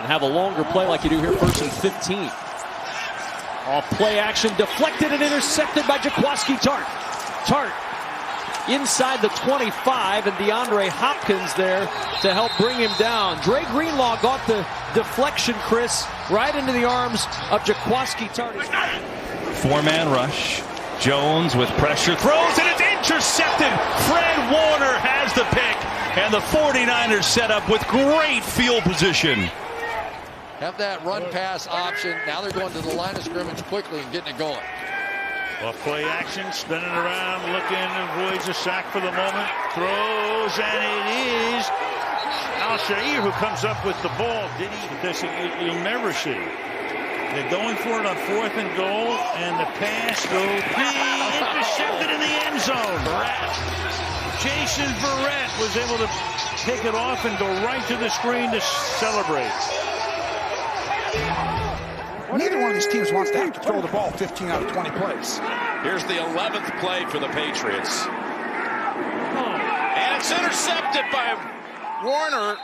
and have a longer play like you do here, 1st and 15. Off play action, deflected and intercepted by Jaquaski Tart. Tart inside the 25, and DeAndre Hopkins there to help bring him down. Dre Greenlaw got the deflection, Chris, right into the arms of Jaquaski Tart. 4-man rush. Jones with pressure, throws, and it's intercepted. Fred Warner has the pick, and the 49ers set up with great field position. Have that run-pass option. Now they're going to the line of scrimmage quickly and getting it going. Off play action, spinning around, looking, avoids a sack for the moment. Throws, and it is Al-Shaair who comes up with the ball. Did he? Because you'll never see. They're going for it on 4th and goal, and the pass will be intercepted in the end zone. Jason Verrett was able to take it off and go right to the screen to celebrate. Neither one of these teams wants to have to throw the ball 15 out of 20 plays. Here's the 11th play for the Patriots. And it's intercepted by Warner.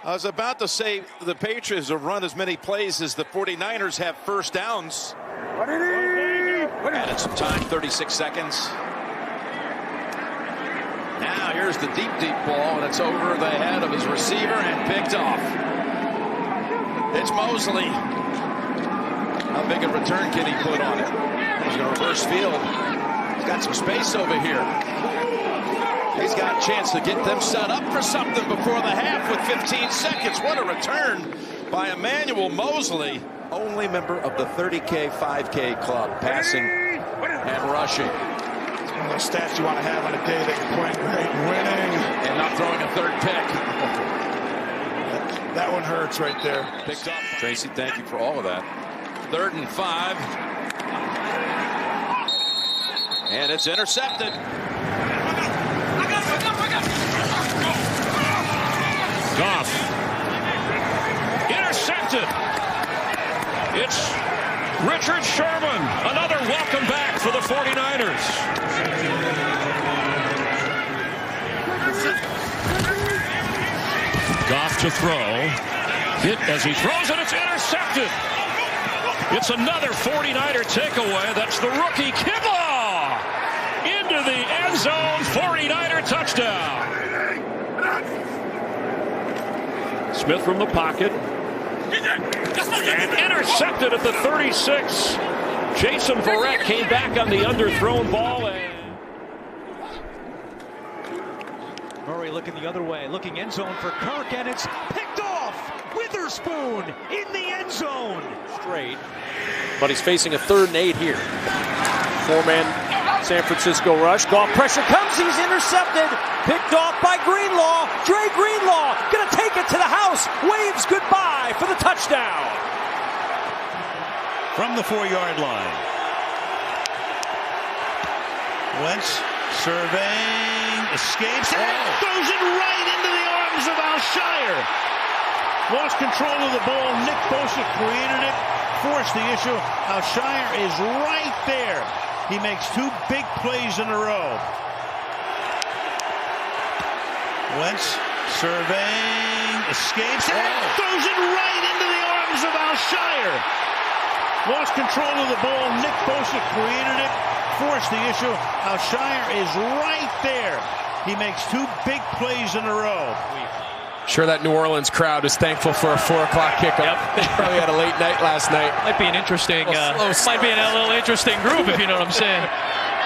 I was about to say the Patriots have run as many plays as the 49ers have first downs. Added some time, 36 seconds. Now here's the deep ball, and it's over the head of his receiver and picked off. It's Mosley. How big a return can he put on it? He's going to reverse field. He's got some space over here. He's got a chance to get them set up for something before the half with 15 seconds. What a return by Emmanuel Mosley. Only member of the 30K, 5K club, passing and rushing. It's one of those stats you want to have on a day that you're playing great and winning. And not throwing a third pick. That one hurts right there. Picked up. Tracy, thank you for all of that. 3rd and 5. And it's intercepted. Goff. Intercepted. It's Richard Sherman. Another welcome back for the 49ers. Goff to throw. Hit as he throws, and it's intercepted. It's another 49er takeaway. That's the rookie Kibble into the end zone. 49er touchdown. Smith from the pocket. And intercepted at the 36. Jason Verrett came back on the underthrown ball. Murray looking the other way, looking end zone for Kirk, and it's picked off. Witherspoon in the end zone. Straight. But he's facing a 3rd and 8 here. 4-man San Francisco rush. Goff pressure comes. He's intercepted. Picked off by Greenlaw. Dre Greenlaw going to take it to the house. Waves goodbye for the touchdown. From the 4-yard line. Wentz surveying, escapes, and throws it right into the arms of Al-Shaair. Lost control of the ball. Nick Bosa created it, forced the issue. Al-Shaair is right there. He makes 2 big plays in a row. Wentz surveying, escapes, and throws it right into the arms of Al-Shaair. Lost control of the ball. Nick Bosa created it, forced the issue. Al-Shaair is right there. He makes 2 big plays in a row. Sure, that New Orleans crowd is thankful for a 4 o'clock kickoff. Yep. They probably had a late night last night. Might be an interesting, might be a little interesting group, if you know what I'm saying.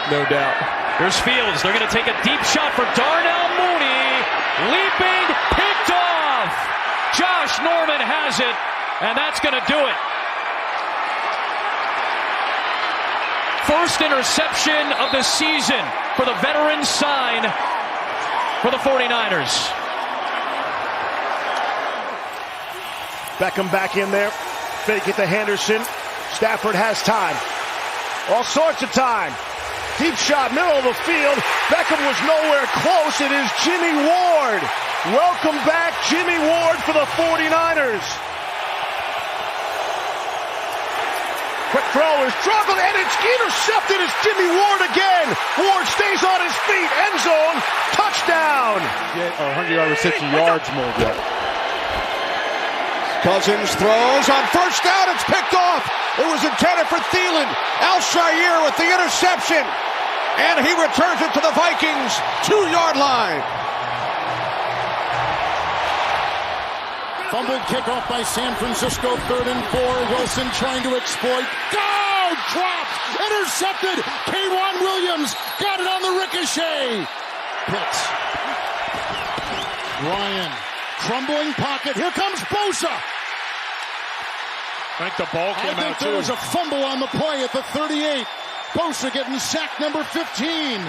No doubt. Here's Fields. They're going to take a deep shot for Darnell Mooney. Leaping, picked off. Josh Norman has it, and that's going to do it. First interception of the season for the veteran sign for the 49ers. Beckham back in there. Fake it to Henderson. Stafford has time. All sorts of time. Deep shot, middle of the field. Beckham was nowhere close. It is Jimmy Ward. Welcome back, Jimmy Ward, for the 49ers. Quick throw is struggled, and it's intercepted. It's Jimmy Ward again. Ward stays on his feet. End zone. Touchdown. Get 100-yard reception yards more. Cousins throws on first down. It's picked off. It was intended for Thielen. Al-Shaair with the interception. And he returns it to the Vikings 2-yard line. Fumbled kickoff by San Francisco, 3rd and 4. Wilson trying to exploit. Go! Dropped! Intercepted! K'Wan Williams got it on the ricochet. Pitts. Ryan. Crumbling pocket. Here comes Bosa. I think the ball came out, I think there was a fumble on the play at the 38. Bosa getting sack number 15.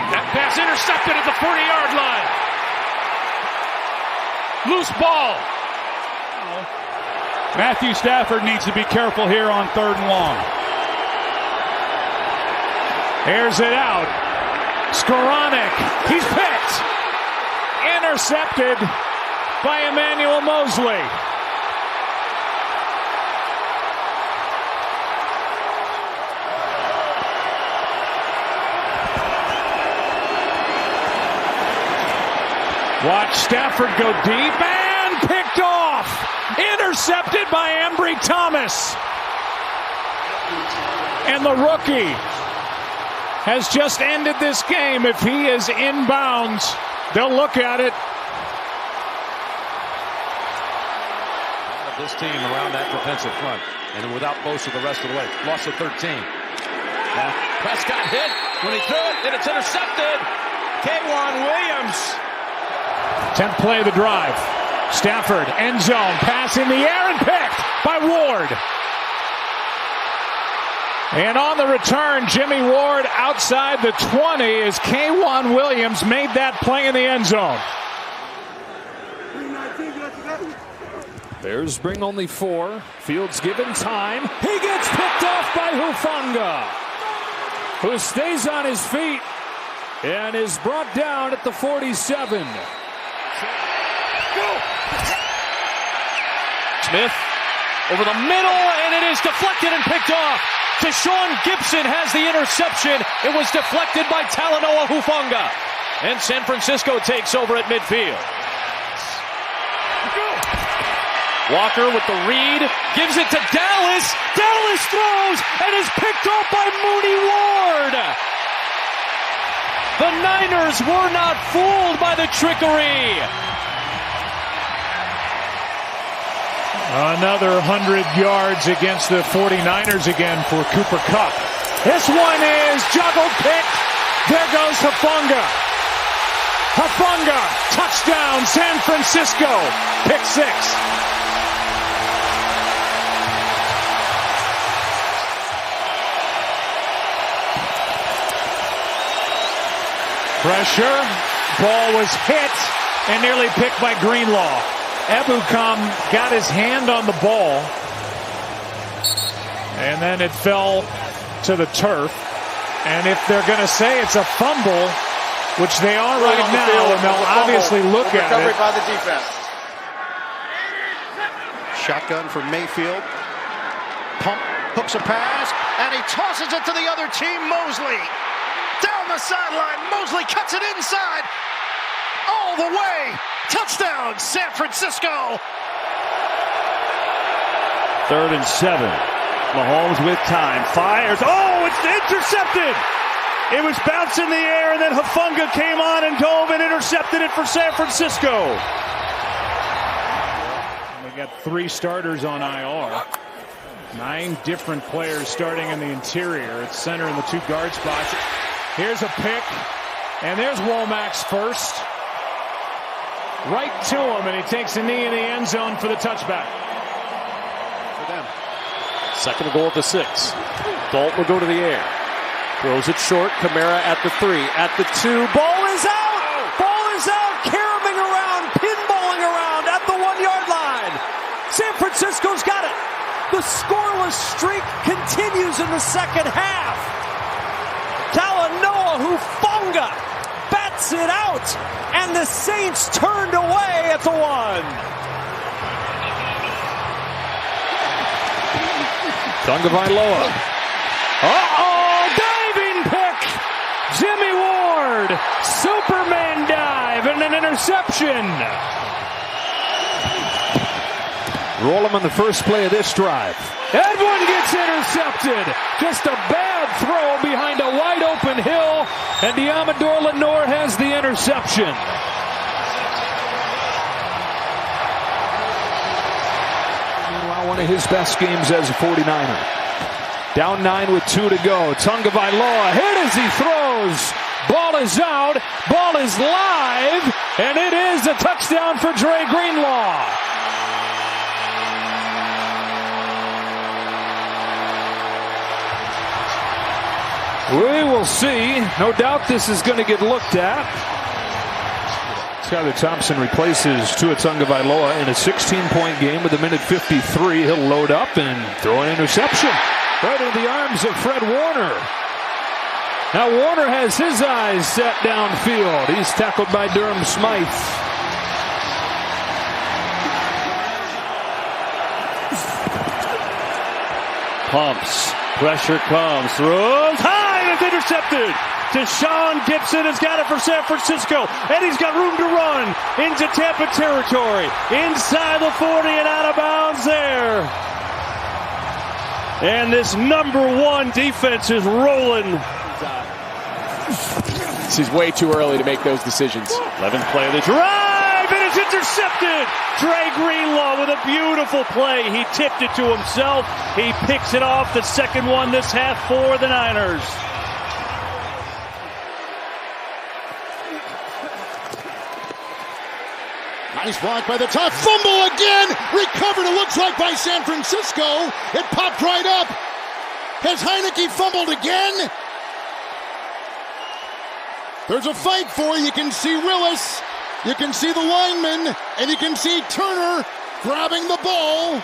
That pass intercepted at the 40-yard line. Loose ball. Matthew Stafford needs to be careful here on 3rd and long. Airs it out. Skoranek. He's picked. Intercepted by Emmanuel Mosley. Watch Stafford go deep and picked off. Intercepted by Ambry Thomas. And the rookie has just ended this game. If he is inbounds, they'll look at it. This team around that defensive front. And without Bosa the rest of the way. Loss of 13. Prescott hit when he threw it, and it's intercepted. K'Wan Williams. 10th play of the drive. Stafford, end zone, pass in the air and picked by Ward. And on the return, Jimmy Ward outside the 20 as K'Wan Williams made that play in the end zone. Bears bring only 4. Fields given time. He gets picked off by Hufanga, who stays on his feet and is brought down at the 47. Smith over the middle, and it is deflected and picked off. Deshaun Gibson has the interception. It was deflected by Talanoa Hufanga. And San Francisco takes over at midfield. Walker with the read, gives it to Dallas. Dallas throws and is picked off by Mooney Ward. The Niners were not fooled by the trickery. Another 100 yards against the 49ers again for Cooper Kupp. This one is juggled, picked. There goes Hufanga. Hufanga, touchdown, San Francisco. Pick 6. Pressure, ball was hit and nearly picked by Greenlaw. Ebukam got his hand on the ball, and then it fell to the turf. And if they're going to say it's a fumble, which they are right now, and they'll obviously look at it. Recovery by the defense. Shotgun for Mayfield. Pump, hooks a pass, and he tosses it to the other team, Mosley. Down the sideline, Mosley cuts it inside. All the way. Touchdown, San Francisco. 3rd and 7. Mahomes with time. Fires. Oh, it's intercepted. It was bounced in the air, and then Hufanga came on and dove and intercepted it for San Francisco. They got 3 starters on IR. 9 different players starting in the interior. At center in the 2 guard spots. Here's a pick, and there's Womack's first. Right to him, and he takes a knee in the end zone for the touchback. For them. 2nd and goal at the 6. Dalton will go to the air. Throws it short. Kamara at the 3. At the 2. Ball is out! Ball is out! Caromming around, pinballing around at the 1-yard line. San Francisco's got it. The scoreless streak continues in the second half. Talanoa Hufanga bats it out, and the Saints turned away at the 1. Tagovailoa. Uh-oh, diving pick. Jimmy Ward, Superman dive. drive and an interception. Roll him on the first play of this drive. That one gets intercepted. Just a bad throw behind a wide open Hill, and Diamador Lenore has the interception. Meanwhile, one of his best games as a 49er. Down 9 with 2 to go. Tagovailoa hit as he throws. Ball is out. Ball is live, and it is a touchdown for Dre Greenlaw. We will see. No doubt this is going to get looked at. Skylar Thompson replaces Tua Tagovailoa in a 16-point game with a minute 53. He'll load up and throw an interception right into the arms of Fred Warner. Now Warner has his eyes set downfield. He's tackled by Durham Smythe. Pumps. Pressure comes. Throws high. It's intercepted. Deshaun Gibson has got it for San Francisco, and he's got room to run into Tampa territory. Inside the 40 and out of bounds there. And this #1 defense is rolling. This is way too early to make those decisions. 11th play of the drive, and it's intercepted. Dre Greenlaw with a beautiful play. He tipped it to himself. He picks it off, the second one this half for the Niners. Nice block by the top. Fumble again. Recovered, it looks like, by San Francisco. It popped right up. Has Heineke fumbled again? There's a fight for it. You can see Willis. You can see the lineman. And you can see Turner grabbing the ball.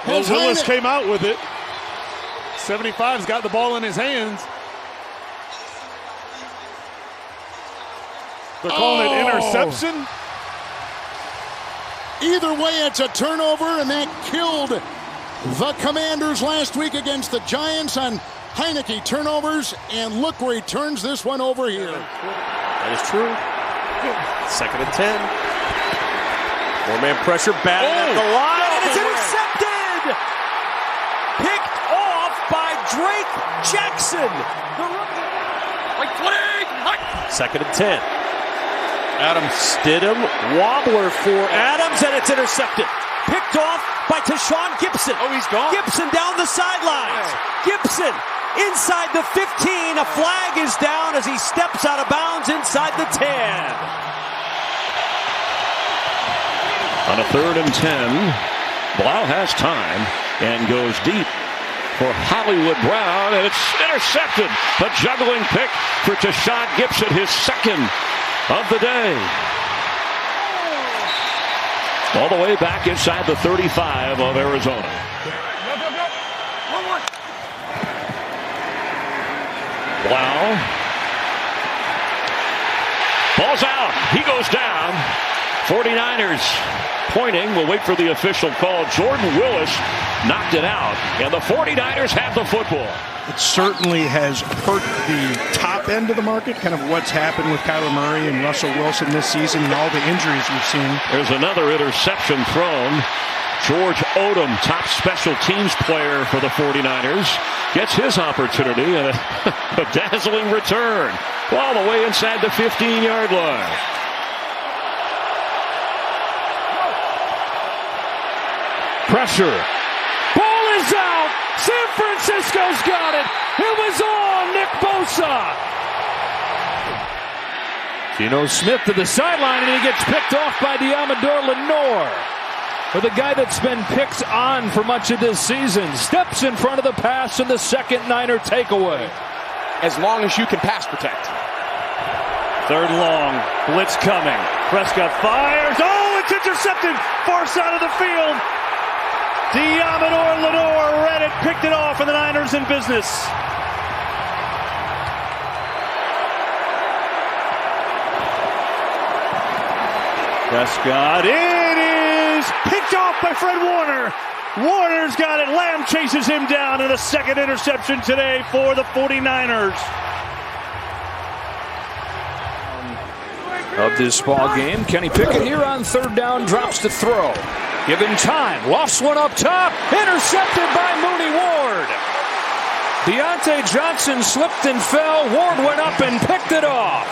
Well, Willis came out with it. 75's got the ball in his hands. They're calling it interception. Either way, it's a turnover, and that killed the Commanders last week against the Giants on Heineke turnovers, and look where he turns this one over here. That is true. 2nd and 10. Four-man pressure, batted at the line, and it's intercepted! Picked off by Drake Jackson. The rookie. 2nd and 10. Adam Stidham, wobbler for Adams, and it's intercepted. Picked off by Tashawn Gibson. Oh, he's gone. Gibson down the sidelines. Gibson inside the 15. A flag is down as he steps out of bounds inside the 10. On a 3rd and 10, Blau has time and goes deep for Hollywood Brown, and it's intercepted. The juggling pick for Tashawn Gibson, his second of the day. All the way back inside the 35 of Arizona. Wow. Ball's out. He goes down. 49ers pointing. We'll wait for the official call. Jordan Willis knocked it out, and the 49ers have the football. It certainly has hurt the top end of the market, kind of what's happened with Kyler Murray and Russell Wilson this season and all the injuries we've seen. There's another interception thrown. George Odom, top special teams player for the 49ers, gets his opportunity, and a dazzling return all the way inside the 15-yard line. Pressure. Ball is out. San Francisco's got it. It was on Nick Bosa. Geno Smith to the sideline, and he gets picked off by Diamador Lenore. With a guy that's been picked on for much of this season. Steps in front of the pass in the second Niner takeaway. As long as you can pass protect. 3rd and long. Blitz coming. Prescott fires. Oh, it's intercepted. Far side of the field. Diamador Lenore read it, picked it off, and the Niners in business. Prescott, it is picked off by Fred Warner. Warner's got it. Lamb chases him down, and a second interception today for the 49ers. of this ball game. Kenny Pickett here on third down, drops to throw. Given time, lofts one up top, intercepted by Mooney Ward. Deontay Johnson slipped and fell. Ward went up and picked it off.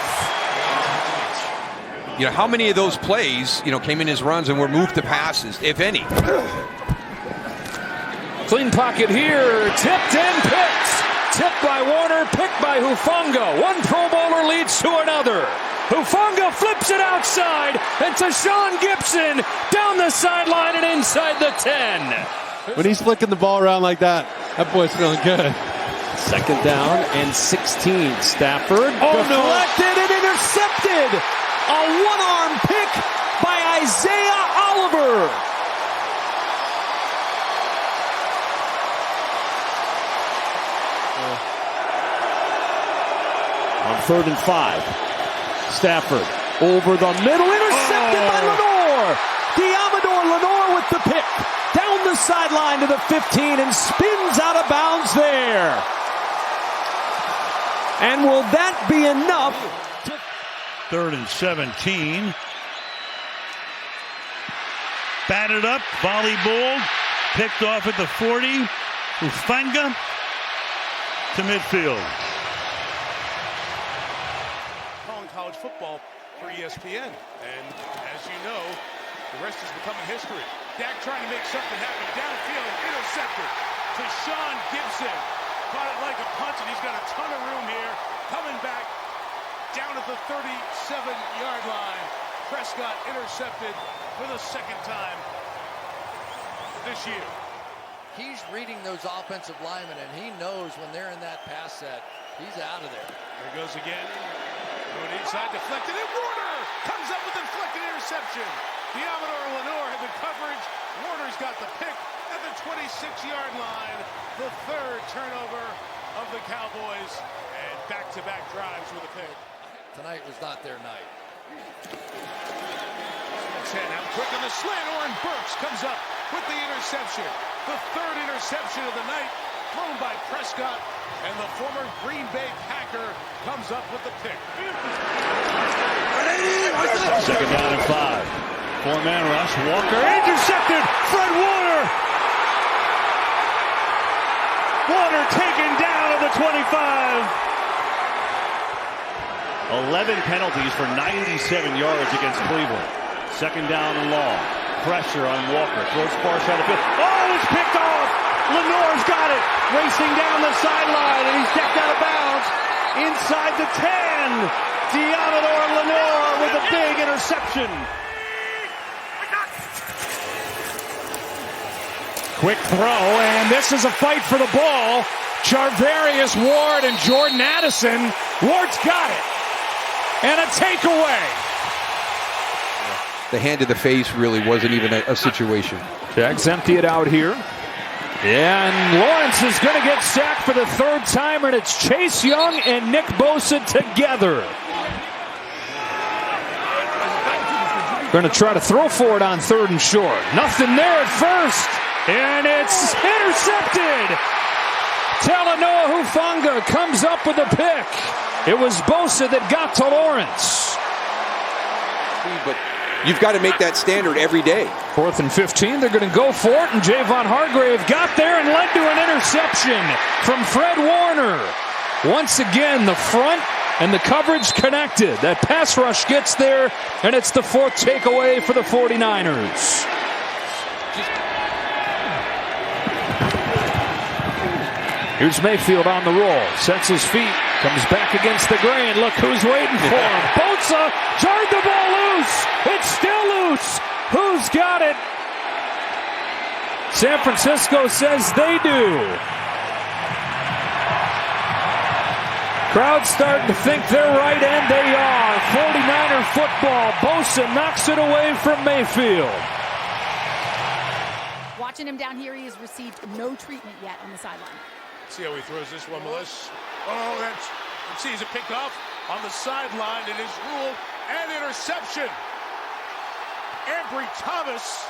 You know, how many of those plays, came in as runs and were moved to passes, if any? Clean pocket here, tipped and picked. Tipped by Warner, picked by Hufanga. One Pro Bowler leads to another. Hufanga flips it outside, and to Sean Gibson down the sideline and inside the 10. When he's flicking the ball around like that, that boy's feeling good. Second down and 16. Stafford deflected and intercepted. A one-arm pick by Isaiah Oliver. On 3rd and 5. Stafford over the middle, intercepted by Lenore. Diamador Lenore with the pick. Down the sideline to the 15 and spins out of bounds there. And will that be enough? 3rd and 17. Batted up, volley ball, picked off at the 40. Hufanga to midfield. College football for ESPN, and as you know, the rest is becoming history. Dak trying to make something happen downfield, intercepted to Sean Gibson. Caught it like a punch, and he's got a ton of room here. Coming back down at the 37-yard line. Prescott intercepted for the second time this year. He's reading those offensive linemen, and he knows when they're in that pass set, he's out of there. There goes again. Going inside, deflected, and Warner comes up with a deflected interception. Diamador Lenore had the coverage. Warner's got the pick at the 26-yard line. The 3rd turnover of the Cowboys, and back-to-back drives with a pick. Tonight was not their night. 10 out quick on the slant. Oren Burks comes up with the interception. The 3rd interception of the night thrown by Prescott. And the former Green Bay Packer comes up with the pick. 2nd down and 5. 4-man rush. Walker intercepted. Fred Warner. Warner taken down at the 25. 11 penalties for 97 yards against Cleveland. 2nd down and long. Pressure on Walker. Throws far side of the field. Oh, it's picked off. Lenore's got it. Racing down the sideline, and he's kept out of bounds. Inside the 10. Diamador Lenore with a big interception. Quick throw, and this is a fight for the ball. Charvarius Ward and Jordan Addison. Ward's got it. And a takeaway. The hand to the face really wasn't even a situation. Jags empty it out here. And Lawrence is going to get sacked for the 3rd time, and it's Chase Young and Nick Bosa together. Going to try to throw for it on 3rd and short. Nothing there at first, and it's intercepted. Talanoa Hufanga comes up with a pick. It was Bosa that got to Lawrence. But you've got to make that standard every day. 4th and 15, they're going to go for it, and Javon Hargrave got there and led to an interception from Fred Warner. Once again, the front and the coverage connected. That pass rush gets there, and it's the 4th takeaway for the 49ers. Here's Mayfield on the roll, sets his feet, comes back against the grain. Look who's waiting for him. Bosa jarred the ball loose. It's still loose. Who's got it? San Francisco says they do. Crowd starting to think they're right, and they are. 49er football. Bosa knocks it away from Mayfield. Watching him down here, he has received no treatment yet on the sideline. See how he throws this one, Melissa. Oh, let's see, he's picked off on the sideline. It is ruled an interception. Ambry Thomas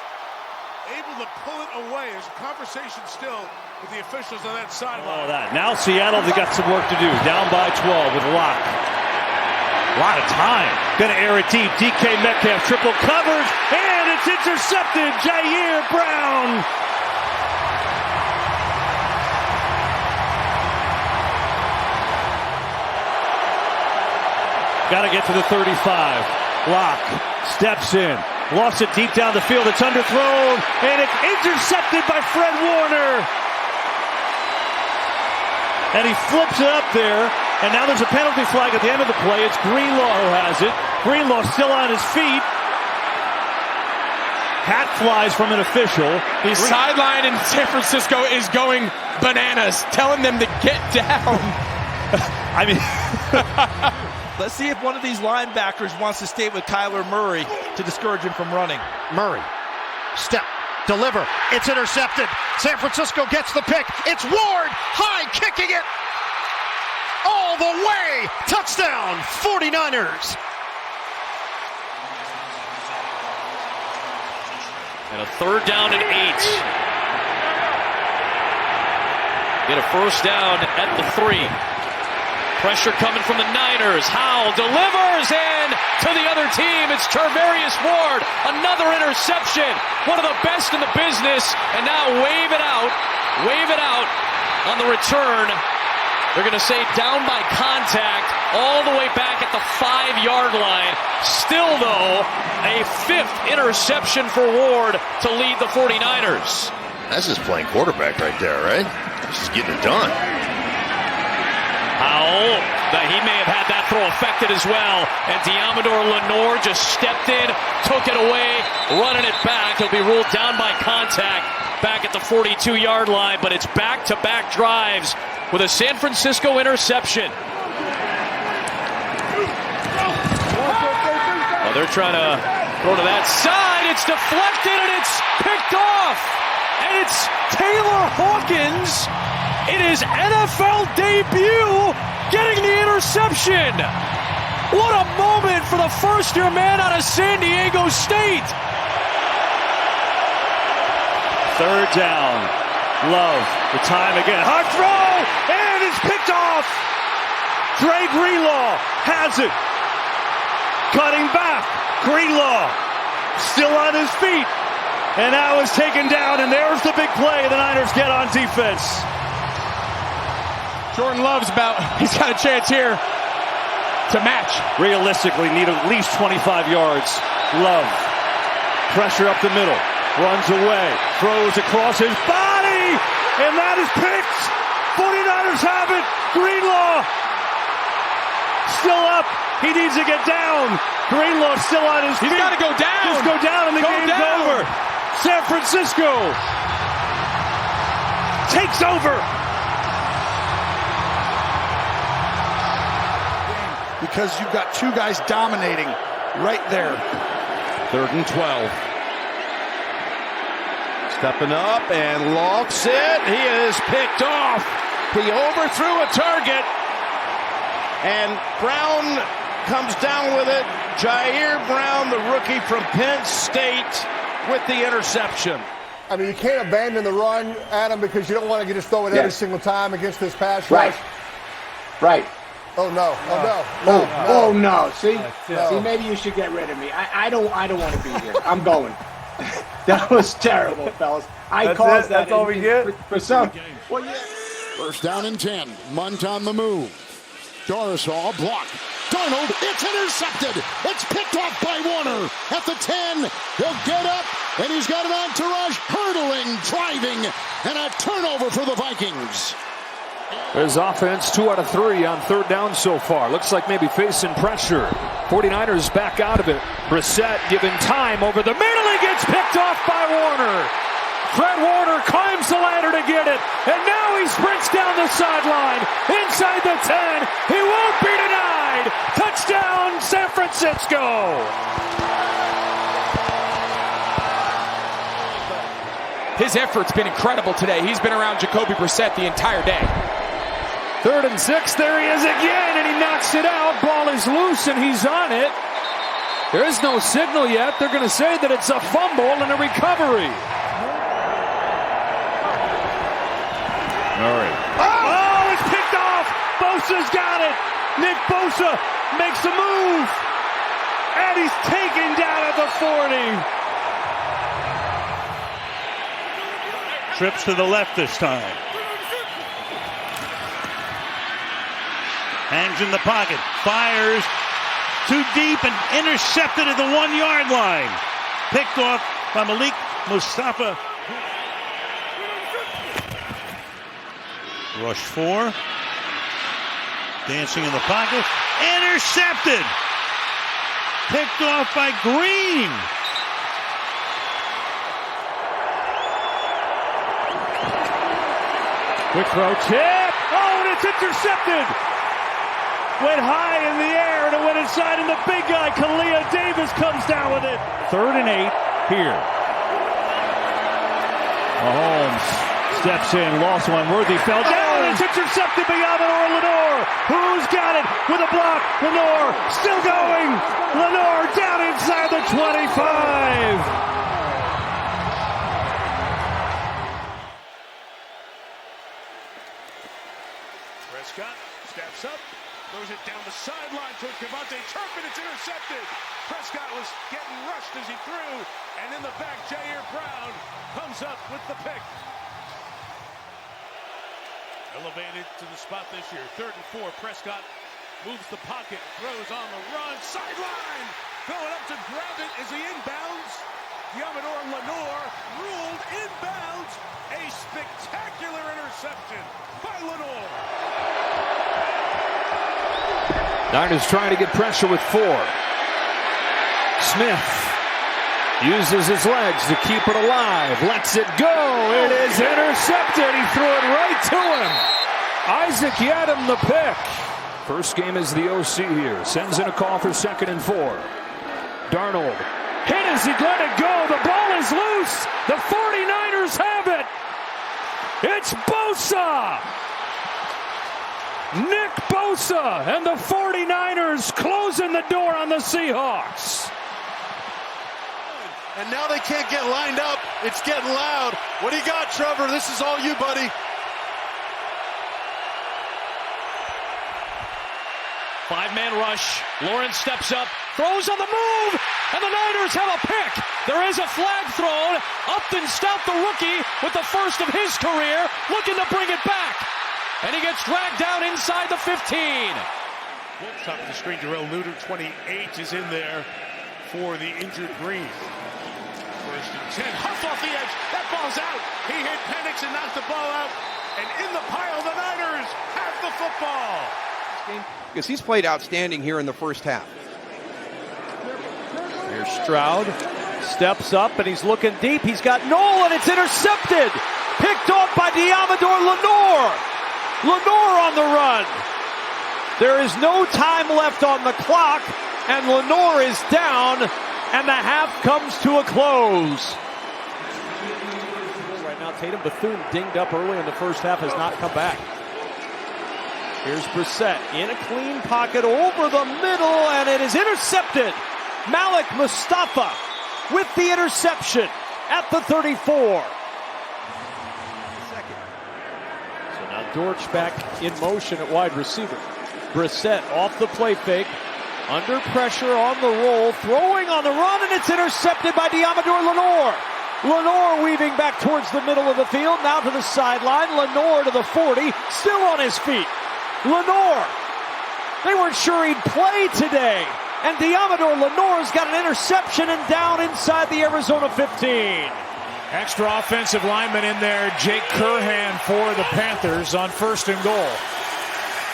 able to pull it away. There's a conversation still with the officials on that sideline. Now Seattle, they got some work to do. Down by 12 with Locke. A lot of time. Gonna air it deep. DK Metcalf triple covers, and it's intercepted. Jair Brown. Got to get to the 35. Block. Steps in. Lost it deep down the field. It's underthrown, and it's intercepted by Fred Warner. And he flips it up there, and now there's a penalty flag at the end of the play. It's Greenlaw who has it. Greenlaw still on his feet. Hat flies from an official. The sideline in San Francisco is going bananas, telling them to get down. I mean... Let's see if one of these linebackers wants to stay with Kyler Murray to discourage him from running. Murray, step, deliver, it's intercepted. San Francisco gets the pick. It's Ward, high, kicking it all the way. Touchdown, 49ers. And a 3rd down and 8. Get a first down at the 3. Pressure coming from the Niners. Howell delivers, and to the other team, it's Charvarius Ward. Another interception. One of the best in the business. And now wave it out on the return. They're going to say down by contact all the way back at the 5-yard line. Still, though, a 5th interception for Ward to lead the 49ers. That's just playing quarterback right there, right? This is getting it done. Howell, he may have had that throw affected as well. And Deommodore Lenoir just stepped in, took it away, running it back. He'll be ruled down by contact back at the 42-yard line, but it's back-to-back drives with a San Francisco interception. Well, they're trying to throw to that side. It's deflected, and it's picked off. And it's Taylor Hawkins in his NFL debut getting the interception. What a moment for the first-year man out of San Diego State. 3rd down. Love. The time again. Hard throw, and it's picked off. Dre Greenlaw has it. Cutting back. Greenlaw still on his feet. And now is taken down, and there's the big play the Niners get on defense. Jordan Love's he's got a chance here to match. Realistically, need at least 25 yards. Love. Pressure up the middle. Runs away. Throws across his body. And that is picked. 49ers have it. Greenlaw. Still up. He needs to get down. Greenlaw still on his feet. He's got to go down. Just go down and the game's over. San Francisco takes over. Because you've got 2 guys dominating right there. 3rd and 12. Stepping up and lofts it. He is picked off. He overthrew a target. And Brown comes down with it. Jair Brown, the rookie from Penn State, with the interception. I mean, you can't abandon the run, Adam, because you don't want to just throw it every single time against this pass rush. Right. Oh no! Oh no! See, maybe you should get rid of me. I don't want to be here. I'm going. That was terrible, fellas. I caused that. That's all we get for some. Well, yeah. 1st down and 10. Munt on the move. Dorisall block. Darnold, it's intercepted. It's picked off by Warner at the 10. He'll get up, and he's got an entourage hurdling, driving, and a turnover for the Vikings. His offense 2 out of 3 on 3rd down so far. Looks like maybe facing pressure. 49ers back out of it. Brissett given time over the middle. He gets picked off by Warner. Fred Warner climbs the ladder to get it. And now he sprints down the sideline. Inside the 10. He won't be denied. Touchdown, San Francisco. His effort's been incredible today. He's been around Jacoby Brissett the entire day. 3rd and 6. There he is again, and he knocks it out. Ball is loose, and he's on it. There is no signal yet. They're going to say that it's a fumble and a recovery. Murray. Oh, it's picked off. Bosa's got it. Nick Bosa makes a move, and he's taken down at the 40. Trips to the left this time. Hangs in the pocket. Fires too deep and intercepted at the 1 yard line. Picked off by Malik Mustafa. Rush 4. Dancing in the pocket. Intercepted. Picked off by Green. Quick throw, tip. Oh, and it's intercepted. Went high in the air, and it went inside, and the big guy, Kalia Davis, comes down with it. 3rd and 8 here. Mahomes steps in, lost one. Worthy fell down. It's intercepted by Lenore. Who's got it with a block? Lenore still going. Lenore down inside the 25. Prescott steps up, throws it down the sideline to Devontae Turpin. It's intercepted. Prescott was getting rushed as he threw, and in the back, Jair Brown comes up with the pick. Elevated to the spot this year. 3rd and 4. Prescott moves the pocket, throws on the run, sideline. Going up to grab it as he inbounds. Yamador Lenore ruled inbounds. A spectacular interception by Lenore. Niners trying to get pressure with 4. Smith uses his legs to keep it alive. Lets it go. It is intercepted. He threw it right to him. Isaac Yadam the pick. First game as the OC here. Sends in a call for 2nd and 4. Darnold hit as he let it go. The ball is loose. The 49ers have it. It's Bosa. Nick Bosa and the 49ers closing the door on the Seahawks. And now they can't get lined up. It's getting loud. What do you got, Trevor? This is all you, buddy. Five-man rush. Lawrence steps up, throws on the move, and the Niners have a pick. There is a flag thrown. Upton Stout, the rookie, with the first of his career, looking to bring it back. And he gets dragged down inside the 15. Top of the screen, Darrell Luter, 28, is in there for the injured Green. 1st and 10. Huff off the edge. That ball's out. He hit Penix and knocked the ball out. And in the pile, the Niners have the football. Because he's played outstanding here in the first half. Here's Stroud. Steps up, and he's looking deep. He's got Noel, and it's intercepted. Picked off by Diamador Lenore. Lenore on the run. There is no time left on the clock, and Lenore is down, and the half comes to a close. Right now, Tatum Bethune dinged up early in the first half, has not come back. Here's Brissett in a clean pocket over the middle, and it is intercepted. Malik Mustafa with the interception at the 34. So now Dortch back in motion at wide receiver. Brissett off the play fake, under pressure on the roll, throwing on the run, and it's intercepted by Diamador Lenore. Lenore weaving back towards the middle of the field, now to the sideline. Lenore to the 40, still on his feet. Lenore, they weren't sure he'd play today. And Diamador Lenore's got an interception and down inside the Arizona 15. Extra offensive lineman in there, Jake Curhan for the Panthers on 1st and goal.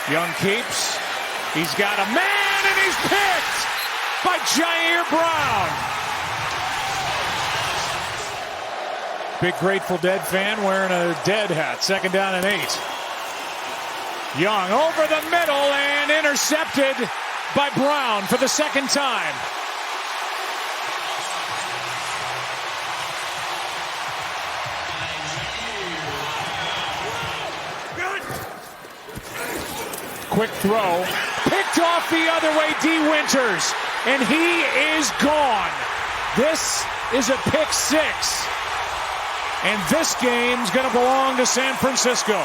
Young keeps. He's got a man, and he's picked by Jair Brown. Big Grateful Dead fan wearing a Dead hat. 2nd down and 8. Young over the middle and intercepted by Brown for the 2nd time. Quick throw, picked off the other way, D. Winters, and he is gone. This is a pick 6, and this game's going to belong to San Francisco.